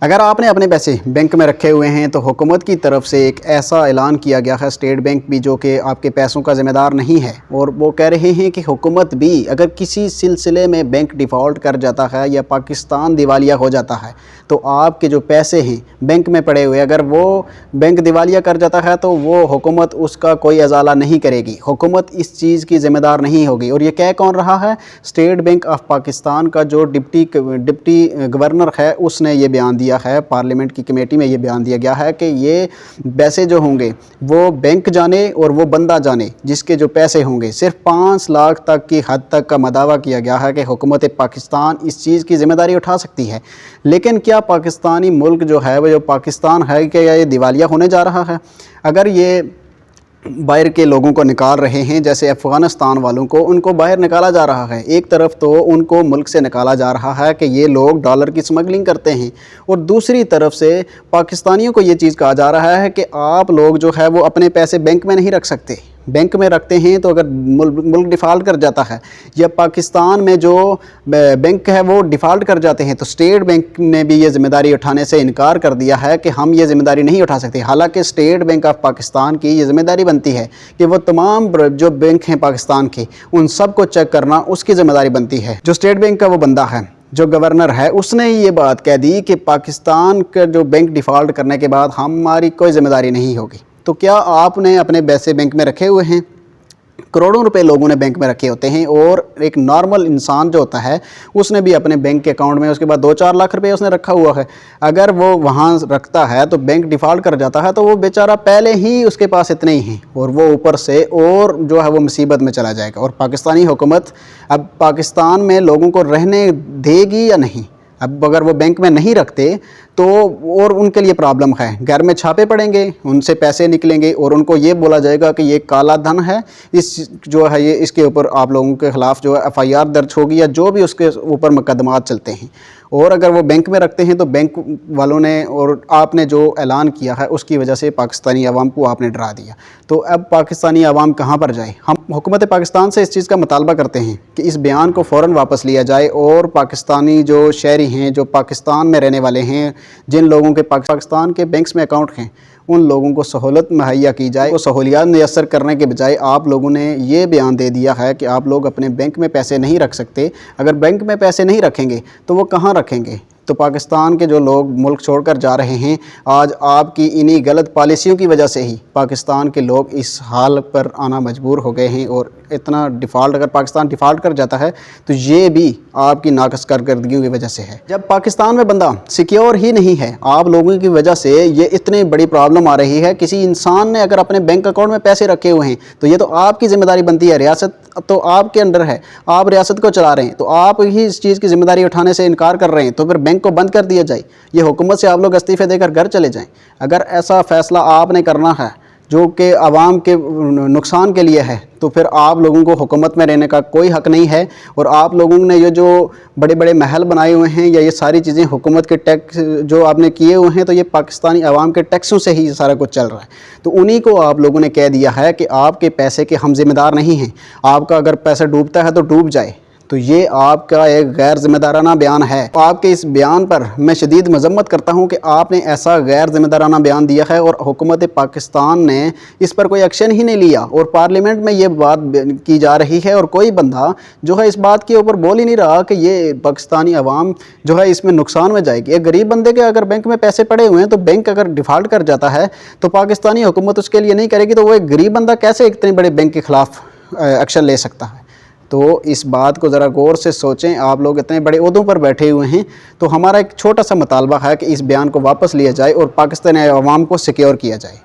اگر آپ نے اپنے پیسے بینک میں رکھے ہوئے ہیں تو حکومت کی طرف سے ایک ایسا اعلان کیا گیا ہے، اسٹیٹ بینک بھی جو کہ آپ کے پیسوں کا ذمہ دار نہیں ہے، اور وہ کہہ رہے ہیں کہ حکومت بھی اگر کسی سلسلے میں بینک ڈیفالٹ کر جاتا ہے یا پاکستان دیوالیہ ہو جاتا ہے تو آپ کے جو پیسے ہیں بینک میں پڑے ہوئے، اگر وہ بینک دیوالیہ کر جاتا ہے تو وہ حکومت اس کا کوئی ازالہ نہیں کرے گی، حکومت اس چیز کی ذمہ دار نہیں ہوگی۔ اور یہ کہہ کون رہا ہے؟ اسٹیٹ بینک آف پاکستان کا جو ڈپٹی گورنر ہے اس نے یہ بیان دیا ہے، پارلیمنٹ کی کمیٹی میں یہ بیان دیا گیا ہے کہ یہ پیسے جو ہوں گے وہ بینک جانے اور وہ بندہ جانے جس کے جو پیسے ہوں گے، صرف 5 لاکھ تک کی حد تک کا مداوع کیا گیا ہے کہ حکومت پاکستان اس چیز کی ذمہ داری اٹھا سکتی ہے۔ لیکن کیا پاکستانی ملک جو ہے وہ جو پاکستان ہے کہ یہ دیوالیہ ہونے جا رہا ہے؟ اگر یہ باہر کے لوگوں کو نکال رہے ہیں، جیسے افغانستان والوں کو، ان کو باہر نکالا جا رہا ہے، ایک طرف تو ان کو ملک سے نکالا جا رہا ہے کہ یہ لوگ ڈالر کی سمگلنگ کرتے ہیں، اور دوسری طرف سے پاکستانیوں کو یہ چیز کہا جا رہا ہے کہ آپ لوگ جو ہے وہ اپنے پیسے بینک میں نہیں رکھ سکتے، بینک میں رکھتے ہیں تو اگر ملک ڈیفالٹ کر جاتا ہے یا پاکستان میں جو بینک ہے وہ ڈیفالٹ کر جاتے ہیں تو اسٹیٹ بینک نے بھی یہ ذمہ داری اٹھانے سے انکار کر دیا ہے کہ ہم یہ ذمہ داری نہیں اٹھا سکتے، حالانکہ اسٹیٹ بینک آف پاکستان کی یہ ذمہ داری بنتی ہے کہ وہ تمام جو بینک ہیں پاکستان کے ان سب کو چیک کرنا اس کی ذمہ داری بنتی ہے۔ جو اسٹیٹ بینک کا وہ بندہ ہے جو گورنر ہے اس نے یہ بات کہہ دی کہ پاکستان کا جو بینک ڈیفالٹ کرنے کے بعد ہماری کوئی ذمہ داری نہیں ہوگی۔ تو کیا آپ نے اپنے پیسے بینک میں رکھے ہوئے ہیں؟ کروڑوں روپے لوگوں نے بینک میں رکھے ہوتے ہیں، اور ایک نارمل انسان جو ہوتا ہے اس نے بھی اپنے بینک کے اکاؤنٹ میں اس کے بعد 2-4 لاکھ روپے اس نے رکھا ہوا ہے۔ اگر وہ وہاں رکھتا ہے تو بینک ڈیفالٹ کر جاتا ہے تو وہ بیچارہ پہلے ہی اس کے پاس اتنے ہی ہیں، اور وہ اوپر سے اور جو ہے وہ مصیبت میں چلا جائے گا۔ اور پاکستانی حکومت اب پاکستان میں لوگوں کو رہنے دے گی یا نہیں؟ اب اگر وہ بینک میں نہیں رکھتے تو اور ان کے لیے پرابلم ہے، گھر میں چھاپے پڑیں گے، ان سے پیسے نکلیں گے اور ان کو یہ بولا جائے گا کہ یہ کالا دھن ہے، اس کے اوپر آپ لوگوں کے خلاف جو ہے FIR درج ہوگی یا جو بھی اس کے اوپر مقدمات چلتے ہیں۔ اور اگر وہ بینک میں رکھتے ہیں تو بینک والوں نے اور آپ نے جو اعلان کیا ہے اس کی وجہ سے پاکستانی عوام کو آپ نے ڈرا دیا، تو اب پاکستانی عوام کہاں پر جائے؟ ہم حکومت پاکستان سے اس چیز کا مطالبہ کرتے ہیں کہ اس بیان کو فوراً واپس لیا جائے، اور پاکستانی جو شہری ہیں جو پاکستان میں رہنے والے ہیں، جن لوگوں کے پاکستان کے بینکس میں اکاؤنٹ ہیں، ان لوگوں کو سہولت مہیا کی جائے۔ وہ سہولیات میسر کرنے کے بجائے آپ لوگوں نے یہ بیان دے دیا ہے کہ آپ لوگ اپنے بینک میں پیسے نہیں رکھ سکتے۔ اگر بینک میں پیسے نہیں رکھیں گے تو وہ کہاں رکھیں گے؟ تو پاکستان کے جو لوگ ملک چھوڑ کر جا رہے ہیں، آج آپ کی انہی غلط پالیسیوں کی وجہ سے ہی پاکستان کے لوگ اس حال پر آنا مجبور ہو گئے ہیں، اور اتنا ڈیفالٹ اگر پاکستان ڈیفالٹ کر جاتا ہے تو یہ بھی آپ کی ناقص کارکردگیوں کی وجہ سے ہے۔ جب پاکستان میں بندہ سیکیور ہی نہیں ہے، آپ لوگوں کی وجہ سے یہ اتنی بڑی پرابلم آ رہی ہے، کسی انسان نے اگر اپنے بینک اکاؤنٹ میں پیسے رکھے ہوئے ہیں تو یہ تو آپ کی ذمہ داری بنتی ہے، ریاست تو آپ کے انڈر ہے، آپ ریاست کو چلا رہے ہیں، تو آپ ہی اس چیز کی ذمہ داری اٹھانے سے انکار کر رہے ہیں، تو پھر بینک کو بند کر دیا جائے، یہ حکومت سے آپ لوگ استعفے دے کر گھر چلے جائیں۔ اگر ایسا فیصلہ آپ نے کرنا ہے جو کہ عوام کے نقصان کے لیے ہے تو پھر آپ لوگوں کو حکومت میں رہنے کا کوئی حق نہیں ہے، اور آپ لوگوں نے یہ جو بڑے بڑے محل بنائے ہوئے ہیں یا یہ ساری چیزیں حکومت کے ٹیکس جو آپ نے کیے ہوئے ہیں تو یہ پاکستانی عوام کے ٹیکسوں سے ہی سارا کچھ چل رہا ہے، تو انہی کو آپ لوگوں نے کہہ دیا ہے کہ آپ کے پیسے کے ہم ذمہ دار نہیں ہیں، آپ کا اگر پیسہ ڈوبتا ہے تو ڈوب جائے۔ تو یہ آپ کا ایک غیر ذمہ دارانہ بیان ہے۔ آپ کے اس بیان پر میں شدید مذمت کرتا ہوں کہ آپ نے ایسا غیر ذمہ دارانہ بیان دیا ہے، اور حکومت پاکستان نے اس پر کوئی ایکشن ہی نہیں لیا، اور پارلیمنٹ میں یہ بات کی جا رہی ہے اور کوئی بندہ جو ہے اس بات کے اوپر بول ہی نہیں رہا کہ یہ پاکستانی عوام جو ہے اس میں نقصان میں جائے گی۔ ایک غریب بندے کے اگر بینک میں پیسے پڑے ہوئے ہیں تو بینک اگر ڈیفالٹ کر جاتا ہے تو پاکستانی حکومت اس کے لیے نہیں کرے گی، تو وہ ایک غریب بندہ کیسے اتنے بڑے بینک کے خلاف ایکشن لے سکتا ہے؟ تو اس بات کو ذرا غور سے سوچیں، آپ لوگ اتنے بڑے عہدوں پر بیٹھے ہوئے ہیں، تو ہمارا ایک چھوٹا سا مطالبہ ہے کہ اس بیان کو واپس لیا جائے اور پاکستانی عوام کو سیکیور کیا جائے۔